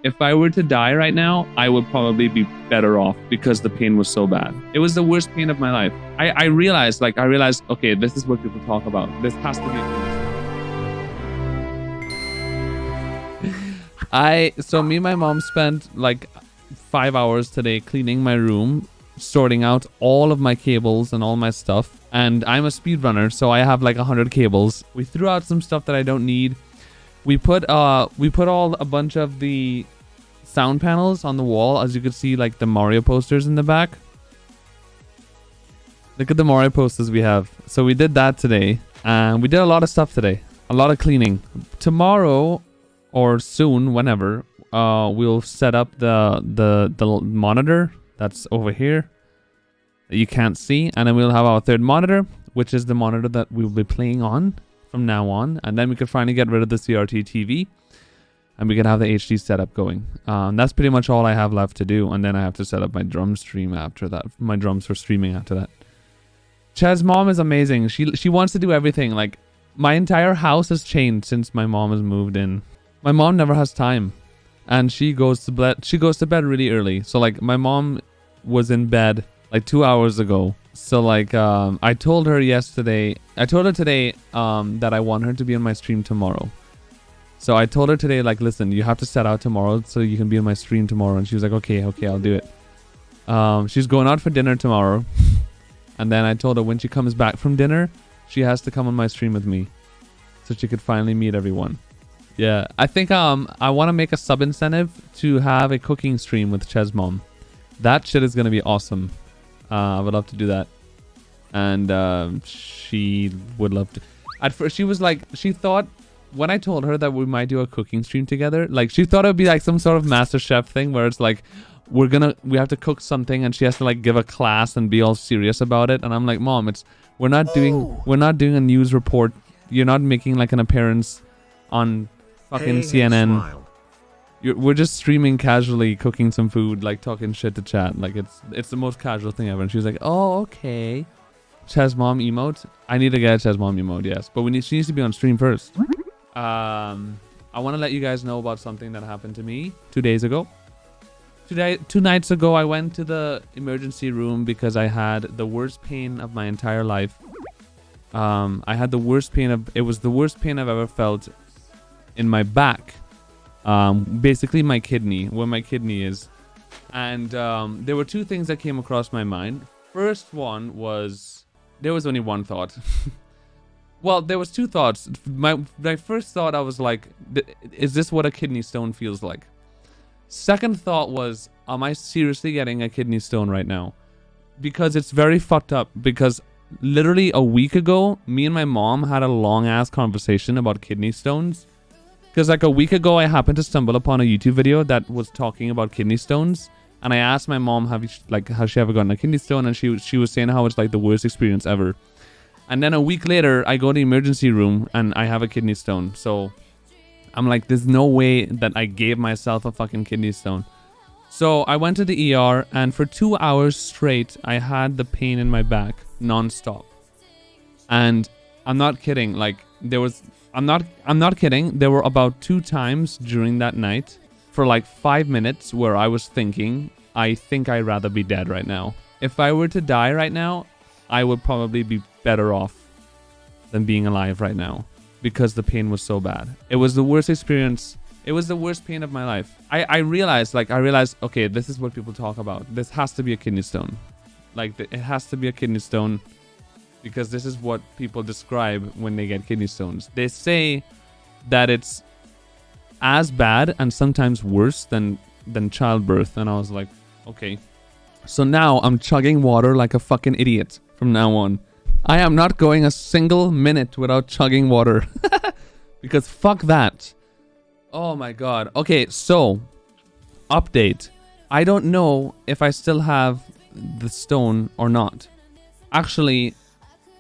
If I were to die right now, I would probably be better off because the pain was so bad. It was the worst pain of my life. I realized, okay, this is what people talk about. This has to be. So me and my mom spent like 5 hours today cleaning my room, sorting out all of my cables and all my stuff. And I'm a speedrunner, so I have like 100 cables. We threw out some stuff that I don't need. We put a bunch of the sound panels on the wall, as you could see, like the Mario posters in the back. Look at the Mario posters we have. So we did that today, and we did a lot of stuff today. A lot of cleaning. Tomorrow or soon, whenever, we'll set up the monitor that's over here that you can't see, and then we'll have our third monitor, which is the monitor that we'll be playing on from now on, and then we could finally get rid of the CRT TV, and we can have the HD setup going. That's pretty much all I have left to do, and then I have to set up my drum stream after that. My drums for streaming after that. Chad's mom is amazing. She wants to do everything. Like, my entire house has changed since my mom has moved in. My mom never has time, and she goes to bed. She goes to bed really early. So like, my mom was in bed like 2 hours ago. So like, I told her today that I want her to be on my stream tomorrow. So I told her today, like, listen, you have to set out tomorrow so you can be on my stream tomorrow. And she was like, okay, I'll do it. She's going out for dinner tomorrow. And then I told her when she comes back from dinner, she has to come on my stream with me so she could finally meet everyone. Yeah, I think I want to make a sub incentive to have a cooking stream with Chez's mom. That shit is going to be awesome. I would love to do that. And she would love to. At first, she was like, she thought, when I told her that we might do a cooking stream together, like, she thought it would be like some sort of Master Chef thing where it's like, we have to cook something and she has to like give a class and be all serious about it. And I'm like, Mom, we're not doing a news report. You're not making like an appearance on fucking CNN. We're just streaming casually, cooking some food, like talking shit to chat. Like, it's the most casual thing ever. And she was like, oh, okay. Chez's mom emote. I need to get a Chez's mom emote, yes. But she needs to be on stream first. I want to let you guys know about something that happened to me 2 days ago. 2 nights ago, I went to the emergency room because I had the worst pain of my entire life. I had the worst pain it was the worst pain I've ever felt in my back. Basically my kidney, where my kidney is. And there were two things that came across my mind. First one was, there was only one thought. Well, there was two thoughts. My first thought, I was like, is this what a kidney stone feels like? Second thought was, am I seriously getting a kidney stone right now? Because it's very fucked up. Because literally a week ago, me and my mom had a long ass conversation about kidney stones. Because like a week ago, I happened to stumble upon a YouTube video that was talking about kidney stones. And I asked my mom, has she ever gotten a kidney stone? And she was saying how it's like the worst experience ever. And then a week later, I go to the emergency room and I have a kidney stone. So I'm like, there's no way that I gave myself a fucking kidney stone. So I went to the ER, and for 2 hours straight, I had the pain in my back non-stop. And I'm not kidding. Like, I'm not kidding. There were about 2 times during that night for like 5 minutes where I was thinking, I think I'd rather be dead right now. If I were to die right now, I would probably be better off than being alive right now because the pain was so bad. It was the worst experience. It was the worst pain of my life. I realized, okay, this is what people talk about. This has to be a kidney stone. Like, it has to be a kidney stone because this is what people describe when they get kidney stones. They say that it's as bad and sometimes worse than childbirth. And I was like, okay. So now I'm chugging water like a fucking idiot from now on. I am not going a single minute without chugging water. Because fuck that. Oh my god. Okay, so update. I don't know if I still have the stone or not. Actually,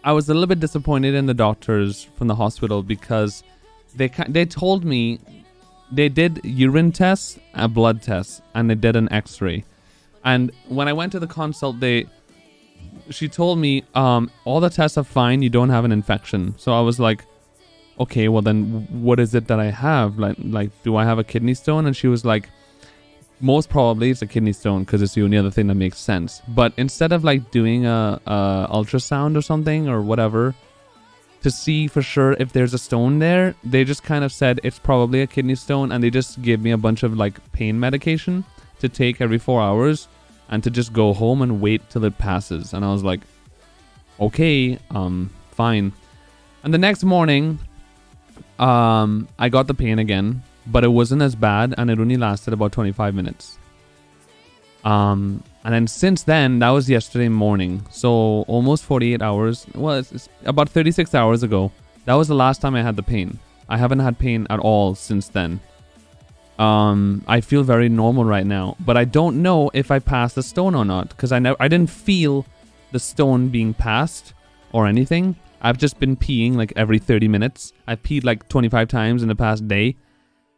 I was a little bit disappointed in the doctors from the hospital because they told me they did urine tests, a blood test, and they did an x-ray. And when I went to the consult, she told me, all the tests are fine, you don't have an infection. So I was like, okay, well then what is it that I have? Like, do I have a kidney stone? And she was like, most probably it's a kidney stone because it's the only other thing that makes sense. But instead of like doing a ultrasound or something or whatever to see for sure if there's a stone there, they just kind of said it's probably a kidney stone, and they just gave me a bunch of like pain medication to take every 4 hours and to just go home and wait till it passes. And I was like, okay, fine. And the next morning, I got the pain again, but it wasn't as bad, and it only lasted about 25 minutes. And then since then, that was yesterday morning, so almost 48 hours. Well, it's about 36 hours ago. That was the last time I had the pain. I haven't had pain at all since then. I feel very normal right now, but I don't know if I passed the stone or not, because I didn't feel the stone being passed or anything. I've just been peeing like every 30 minutes. I've peed like 25 times in the past day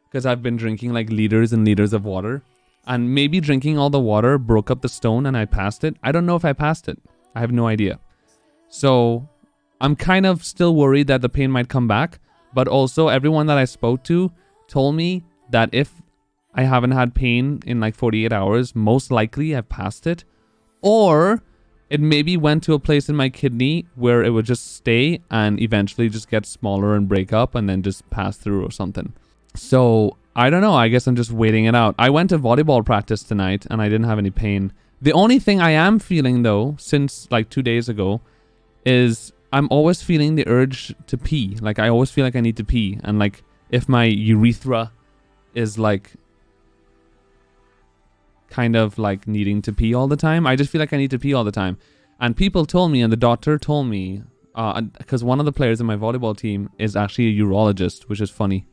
because I've been drinking like liters and liters of water. And maybe drinking all the water broke up the stone and I passed it. I don't know if I passed it. I have no idea. So I'm kind of still worried that the pain might come back. But also everyone that I spoke to told me that if I haven't had pain in like 48 hours, most likely I've passed it. Or it maybe went to a place in my kidney where it would just stay and eventually just get smaller and break up and then just pass through or something. So I don't know. I guess I'm just waiting it out. I went to volleyball practice tonight and I didn't have any pain. The only thing I am feeling though, since like 2 days ago, is I'm always feeling the urge to pee. Like I always feel like I need to pee. And like if my urethra is like kind of like needing to pee all the time, I just feel like I need to pee all the time. And people told me, and the doctor told me, because one of the players in my volleyball team is actually a urologist, which is funny.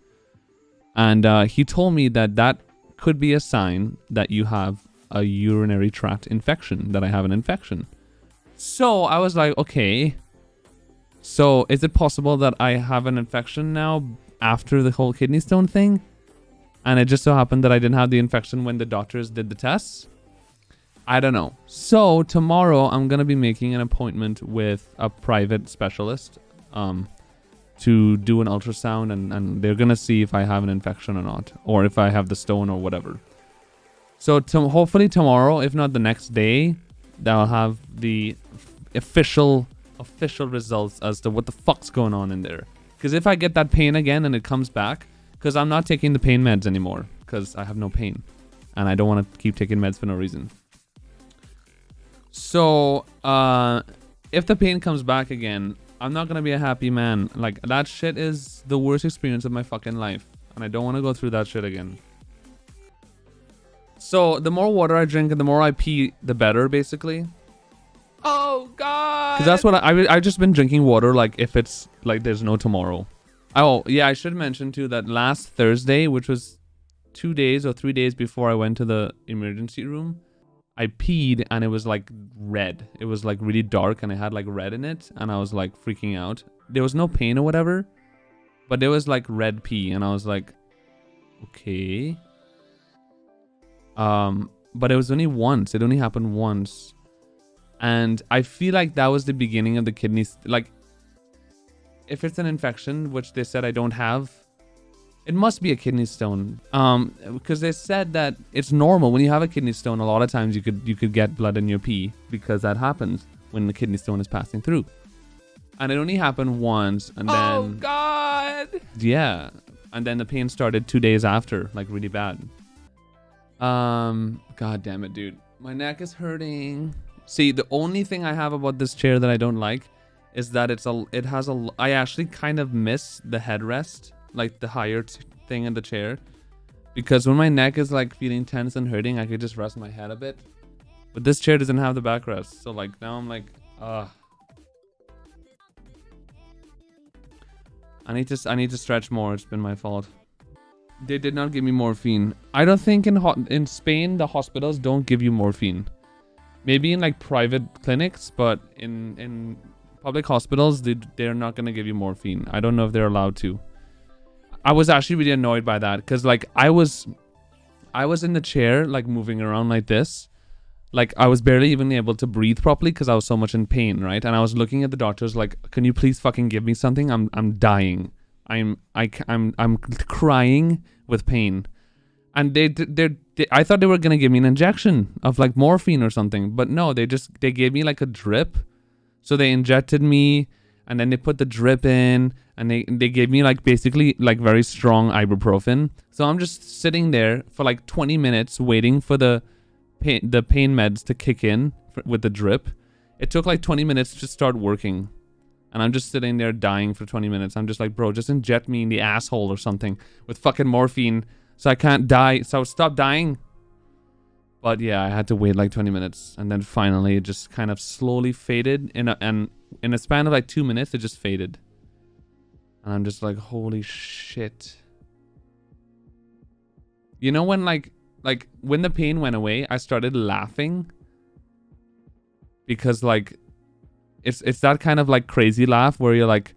And he told me that that could be a sign that you have a urinary tract infection, that I have an infection. So I was like, okay, so is it possible that I have an infection now after the whole kidney stone thing? And it just so happened that I didn't have the infection when the doctors did the tests. I don't know. So tomorrow I'm going to be making an appointment with a private specialist to do an ultrasound, and they're going to see if I have an infection or not, or if I have the stone or whatever. So hopefully tomorrow, if not the next day, they'll have the official results as to what the fuck's going on in there. Because if I get that pain again and it comes back, because I'm not taking the pain meds anymore, because I have no pain. And I don't want to keep taking meds for no reason. So, if the pain comes back again, I'm not going to be a happy man. Like, that shit is the worst experience of my fucking life. And I don't want to go through that shit again. So, the more water I drink and the more I pee, the better, basically. Oh, God! Because that's what I've just been drinking water, like, if it's, like, there's no tomorrow. Oh, yeah, I should mention, too, that last Thursday, which was 2 days or 3 days before I went to the emergency room, I peed and it was like red. It was like really dark and it had like red in it, and I was like freaking out. There was no pain or whatever, but there was like red pee, and I was like, okay. But it was only once. It only happened once. And I feel like that was the beginning of the kidneys. Like, if it's an infection, which they said I don't have, it must be a kidney stone. Because they said that it's normal when you have a kidney stone. A lot of times you could get blood in your pee, because that happens when the kidney stone is passing through. And it only happened once, and then, oh God, yeah, and then the pain started 2 days after, like really bad. God damn it, dude, my neck is hurting. See, the only thing I have about this chair that I don't like is that I actually kind of miss the headrest, like the higher thing in the chair, because when my neck is like feeling tense and hurting, I could just rest my head a bit. But this chair doesn't have the backrest, so like now I'm like, I need to stretch more. It's been my fault. They did not give me morphine. I don't think in Spain the hospitals don't give you morphine. Maybe in like private clinics, but in public hospitals they're not gonna give you morphine. I don't know if they're allowed to. I was actually really annoyed by that, because like I was in the chair, like moving around like this, like I was barely even able to breathe properly because I was so much in pain, right? And I was looking at the doctors like, can you please fucking give me something? I'm dying. I'm crying with pain. And I thought they were gonna give me an injection of like morphine or something, but no, they gave me like a drip. So they injected me, and then they put the drip in, and they gave me like basically like very strong ibuprofen. So I'm just sitting there for like 20 minutes waiting for the pain meds to kick in with the drip. It took like 20 minutes to start working, and I'm just sitting there dying for 20 minutes. I'm just like, bro, just inject me in the asshole or something with fucking morphine so I can't die. So stop dying. But yeah, I had to wait like 20 minutes, and then finally it just kind of slowly faded. In a span of like 2 minutes, it just faded. And I'm just like, holy shit. You know when like when the pain went away, I started laughing. Because like, it's that kind of like crazy laugh where you're like,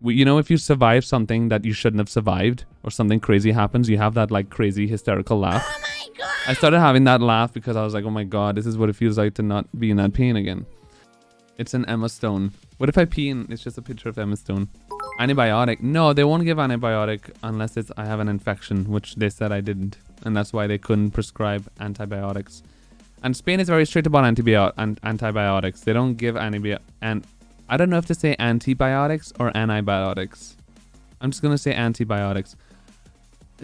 you know, if you survive something that you shouldn't have survived, or something crazy happens, you have that like crazy hysterical laugh. Oh my god! I started having that laugh because I was like, oh my god, this is what it feels like to not be in that pain again. It's an Emma Stone. What if I pee and it's just a picture of Emma Stone? Antibiotic? No, they won't give antibiotic unless I have an infection, which they said I didn't, and that's why they couldn't prescribe antibiotics. And Spain is very strict about antibiotics. They don't give antibiotics. And I don't know if to say antibiotics or antibiotics. I'm just going to say antibiotics.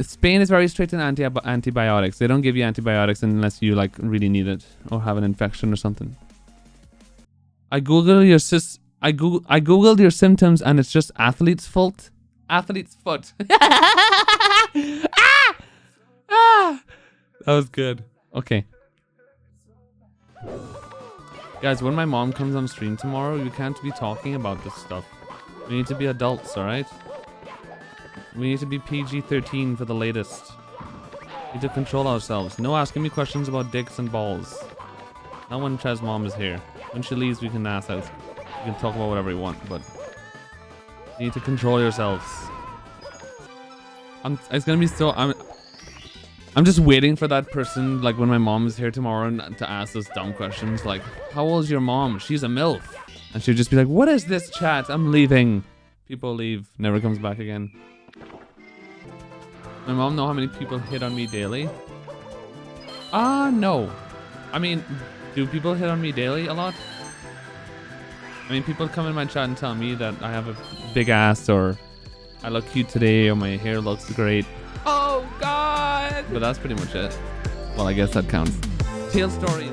Spain is very strict in antibiotics. They don't give you antibiotics unless you like really need it or have an infection or something. I googled your symptoms and it's just athlete's foot. Athlete's foot. That was good. Okay. Guys, when my mom comes on stream tomorrow, you can't be talking about this stuff. We need to be adults, alright? We need to be PG-13 for the latest. We need to control ourselves. No asking me questions about dicks and balls. Not when Chaz's mom is here. When she leaves, we can ask out. We can talk about whatever we want, but you need to control yourselves. It's gonna be so... I'm just waiting for that person, like when my mom is here tomorrow, to ask those dumb questions like, how old is your mom? She's a MILF. And she'll just be like, what is this chat? I'm leaving. People leave, never comes back again. My mom know how many people hit on me daily? No. I mean, do people hit on me daily a lot? I mean, people come in my chat and tell me that I have a big ass, or I look cute today, or my hair looks great. Oh God! But that's pretty much it. Well, I guess that counts. Tail stories.